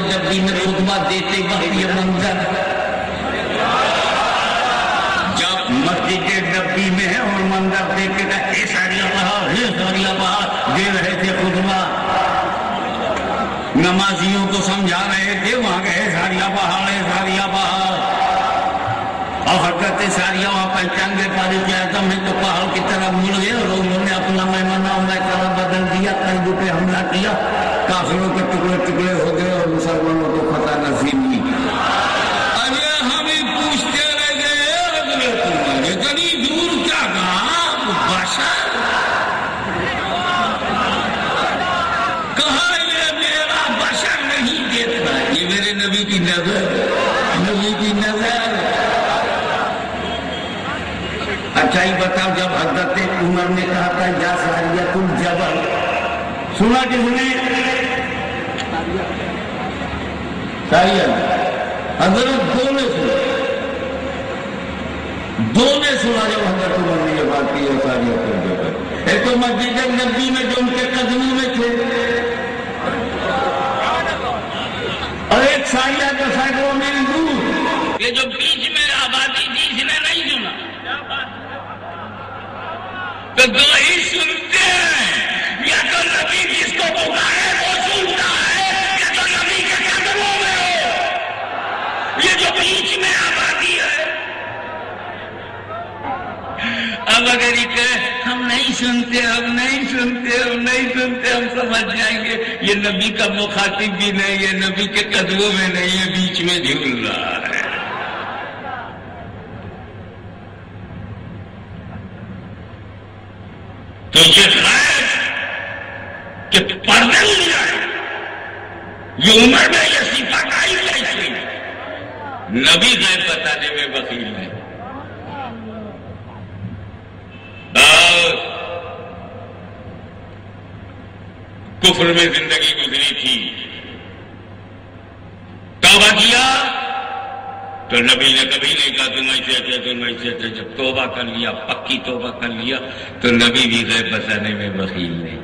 نبی میں خطبہ دیتے وقت یہ منظر جب مسجد نبی میں ہے اور منظر دیکھتے تھا اے ساریہ بہار دے رہے تھے خطبہ، نمازیوں کو سمجھا رہے تھے، وہاں گئے ساریہ بہار اور حرکت ساریہ وہاں پہچان گئے فاروق اعظم ہے تو پہاڑ کی طرف مڑ گئے اور انہوں نے اپنا طرح بدل دیا، قلب پہ حملہ کیا، کافروں کے ٹکڑے ٹکڑے ہو گئے اور مسلمانوں کو فتح نصیب ہوئی۔ ارے ہمیں پوچھتے رہ گئے تمہارے اتنی دور کیا کہا بشر، کہا یہ میرا بشر نہیں دیکھتا، یہ میرے نبی کی نظر۔ اچھا ہی بتاؤ، جب حضرت عمر نے کہا تھا یا ساریۃ الجبل، سنا کس نے؟ حضرت دو نے سنا جب حضرت عمر نے یہ بات کی ہے ساریۃ الجبل۔ ایک تو مسجد نبی میں جو ان کے قدموں میں تھے، اور ایک ساریہ کا سینکڑوں میل دور، یہ جو بیچ میں آبادی تھی اس نے نہیں سنا، تو دو ہی سنتے ہیں، یا تو نبی جس کو پکارے وہ سنتا ہے، یا تو نبی کے قدموں میں ہو، یہ جو بیچ میں آبادی ہے۔ اب اگر یہ کہ ہم نہیں سنتے ہم سمجھ جائیں گے یہ نبی کا مخاطب بھی نہیں، یہ نبی کے قدموں میں نہیں ہے، بیچ میں جھول رہا ہے۔ تو یہ غیب کہ پردے مل جائے، یہ عمر میں یہ صفت آئی کیسے؟ نبی غیب بتانے میں بخیل ہے۔ کفر میں زندگی گزری تھی، توبہ کیا تو نبی نے کبھی نہیں کہا تم ایسے اچھا، جب توبہ کر لیا، پکی توبہ کر لیا تو نبی بھی غیب بتانے میں بخیل نہیں۔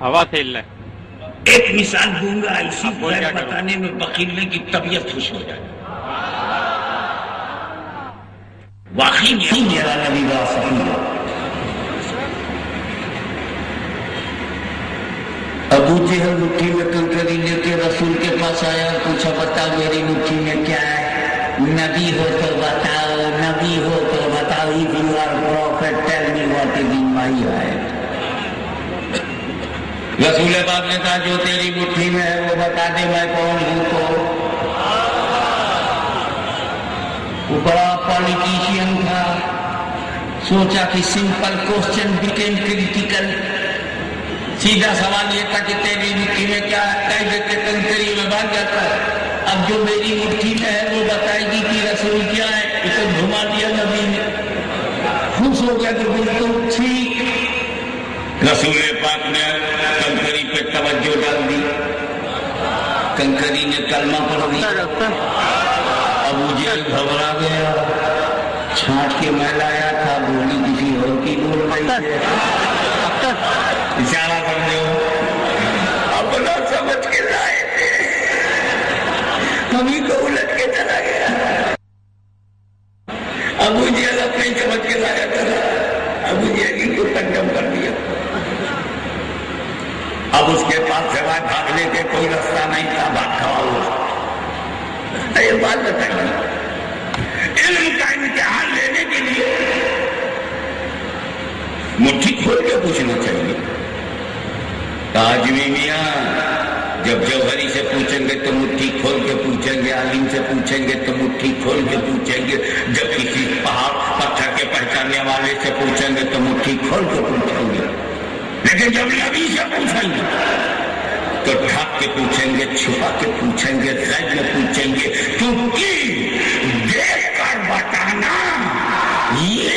ہوا کھیل رہا ہے۔ ایک مثال دوں گا، اسی غیب بتانے میں بخیل نہیں کی طبیعت خوش ہو جائے۔ واقعی نہیں میرا نبی واسطی ہے۔ ابو جہل مٹھی میں کنکری لے کے رسول کے پاس آیا، پوچھا بتاؤ میری مٹھی میں کیا ہے؟ نبی ہو تو بتاؤ، نبی ہو تو بتاؤ، if you are prophet tell me what is in my hand۔ رسول پاک نے کہا جو تیری مٹھی میں ہے وہ بتا دے میں کون ہوں۔ تو وہ بڑا پالیٹیشین تھا، سوچا کہ سمپل کوسچن بیکیم کریٹیکل، سیدھا سوال یہ تھا کہ تیری مٹھی میں کیا ہے، کہہ دیتے کنکری میں بھاگ جاتا ہے۔ اب جو میری مٹھی میں ہے وہ بتائے گی کہ رسول کیا ہے، اسے گھما دیا نبی نے، خوش ہو گیا کہ بالکل ٹھیک۔ رسول پاک نے کنکری پہ توجہ ڈال دی، کنکری نے کلمہ پڑھ دیا۔ ابو جہل گھبرا گیا، چھانٹ کے میں لایا تھا، بولی کسی اور کی بول رہی تھے، اشارہ سمجھو، اپنا سمجھ کے لائے تھے، ہمیں کو الٹ کے چلا گیا۔ ابو جہل اپنے سمجھ کے لایا تھا، ابو جہل کو کنڈم کر دیا۔ اب اس کے پاس سوائے بھاگنے کے کوئی راستہ نہیں تھا، بھاگ کھڑا ہوا۔ یہ بات بتائیے، علم کا امتحان لینے کے لیے مٹھی کھول کے پوچھنا چاہیے۔ آج بھی میاں جب جوہری سے پوچھیں گے تو مٹھی کھول کے پوچھیں گے، عالم سے پوچھیں گے تو مٹھی کھول کے پوچھیں گے، جب کسی پہاڑ پتھر کے پہچاننے والے سے پوچھیں گے تو مٹھی کھول کے پوچھیں گے، لیکن جب نبی سے پوچھیں گے تو ڈھک کے پوچھیں گے، چھپا کے پوچھیں گے، غیب میں پوچھیں گے، کیونکہ دیکھ کر بتانا یہ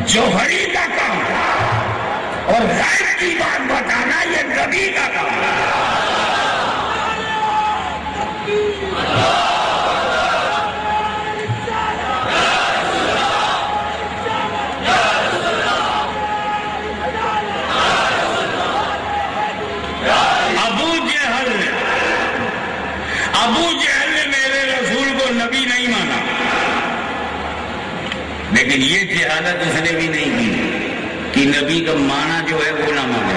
جوہری کا کام ہے اور غیب کی بات بتانا یہ نبی کا کام ہے۔ شہادت اس نے بھی نہیں کی کہ نبی کا معنی جو ہے وہ نہ مانے.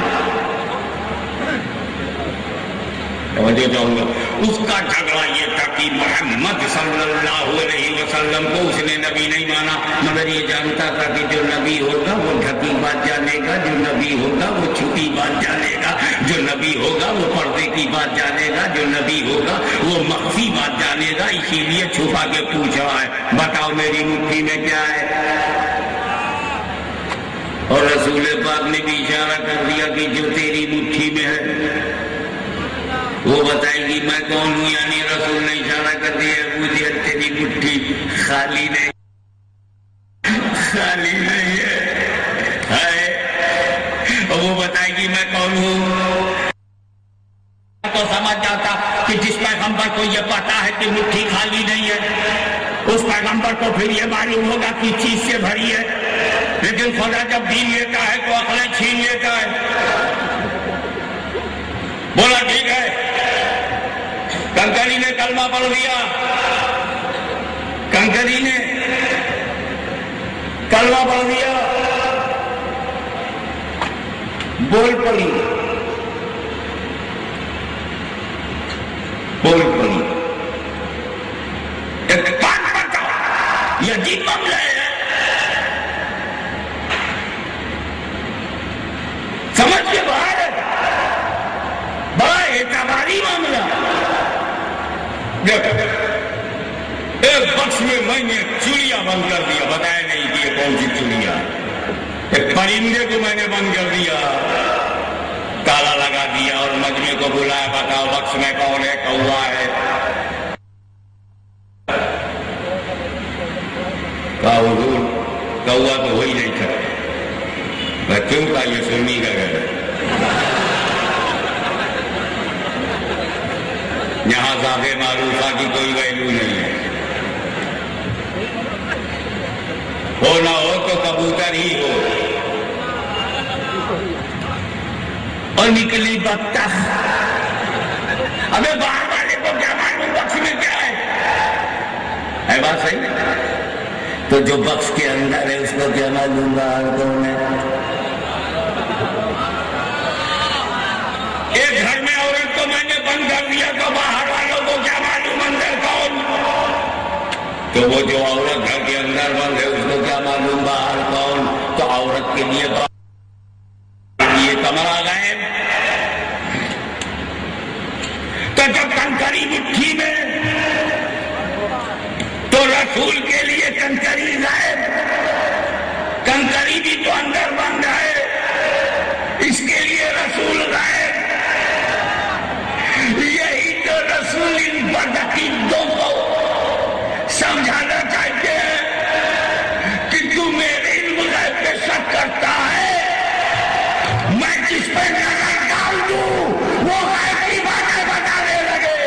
توجہ چاہوں گا. اس کا جھگڑا یہ تھا کہ محمد صلی اللہ علیہ وسلم کو اس نے نبی نہیں مانا، مگر یہ جانتا تھا کہ جو نبی ہوگا وہ ڈھکی بات جانے گا، جو نبی ہوگا وہ چھپی بات جانے گا، جو نبی ہوگا وہ پردے کی بات جانے گا، جو نبی ہوگا وہ مخفی بات جانے گا. اسی لیے چھپا کے پوچھ رہا ہے بتاؤ میری مٹھی میں کیا ہے. اور رسول پاک نے بھی اشارہ کر دیا کہ جو تیری مٹھی میں ہے وہ بتائے گی میں کون ہوں. یعنی رسول نے اشارہ کر دیا مجھے تیری مٹھی خالی نہیں ہے. اور وہ بتائے گی میں کون ہوں. تو سمجھ جاتا کہ جس پیغمبر کو یہ پتا ہے کہ مٹھی خالی نہیں ہے اس پیغمبر کو پھر یہ معلوم ہوگا کہ چیز سے بھری ہے. لیکن خدا جب دین لیتا ہے تو عقلیں چھین لیتا ہے. بولا ٹھیک ہے. کنکری نے کلمہ پڑھ دیا، کنکری نے کلمہ پڑھ دیا، بول پڑی ایک بات بتاؤ یہ عجیب معاملہ ہے، سمجھ کے باہر ہے، بڑا اعتباری معاملہ. ایک بخش میں نے چڑیا بند کر دیا، بتایا نہیں کہ یہ کون سی چڑیا. ایک پرندے کو میں نے بند کر دیا، تالا لگا دیا اور مجمع کو بلایا بتاؤ بخش میں کون ہے. کوا ہے. کہا حضور کوا تو وہی نہیں تھا. میں کیوں کہا یہ سنی کا گھر ہے، یہاں ذات معروفہ کی کوئی ویلو نہیں ہے. ہو نہ ہو تو کبوتر ہی ہو. اور نکلی بطخ. ابے باہر والے کو کیا معلوم بخش میں کیا ہے بات صحیح ہے. تو جو بخش کے اندر ہے اس کو کیا معلوم باہر کون ہے. ایک گھر میں عورت کو میں نے بند کر دیا تو باہر والوں کو کیا معلوم اندر کون. تو وہ جو عورت گھر کے اندر بند ہے اس کو کیا معلوم باہر کون. تو عورت کے لیے یہ کمرہ غائب. تو جب کنکری مٹھی میں تو رسول کے لیے کنکری غائب. کنکری بھی تو اندر بند ہے، اس کے لیے رسول غائب. یہی تو رسول ان بدعقیدوں کو سمجھانا چاہتے ہیں کہ تو میرے علم غیب پہ شک کرتا ہے، میں جس پہ نظر ڈال دوں وہ غیب کی باتیں بتانے لگے.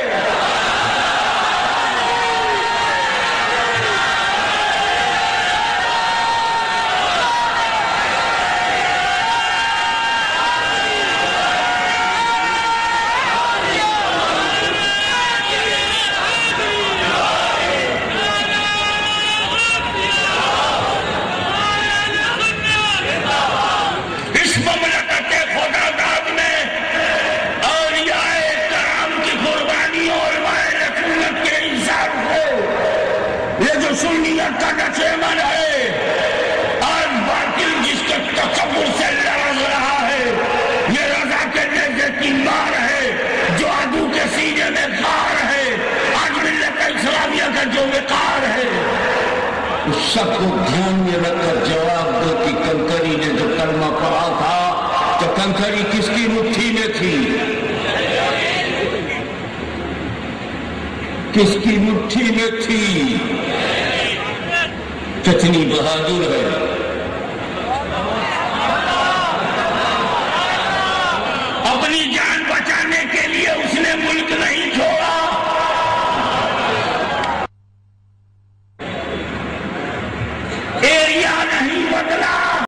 سنیت کا نشیمن ہے اور باطل جس کے تصور سے لرز رہا ہے. یہ رضا کے نیزے کی مار ہے جو عدو کے سینے میں غار ہے. آج ملت اسلامیہ کا جو وقار ہے اس سب کو دھیان میں رکھ کر جواب دو کہ کنکری نے جو کلمہ پڑھا تھا تو کنکری کس کی مٹھی میں تھی. کس کی مٹھی میں تھی. کتنی بہادر ہے.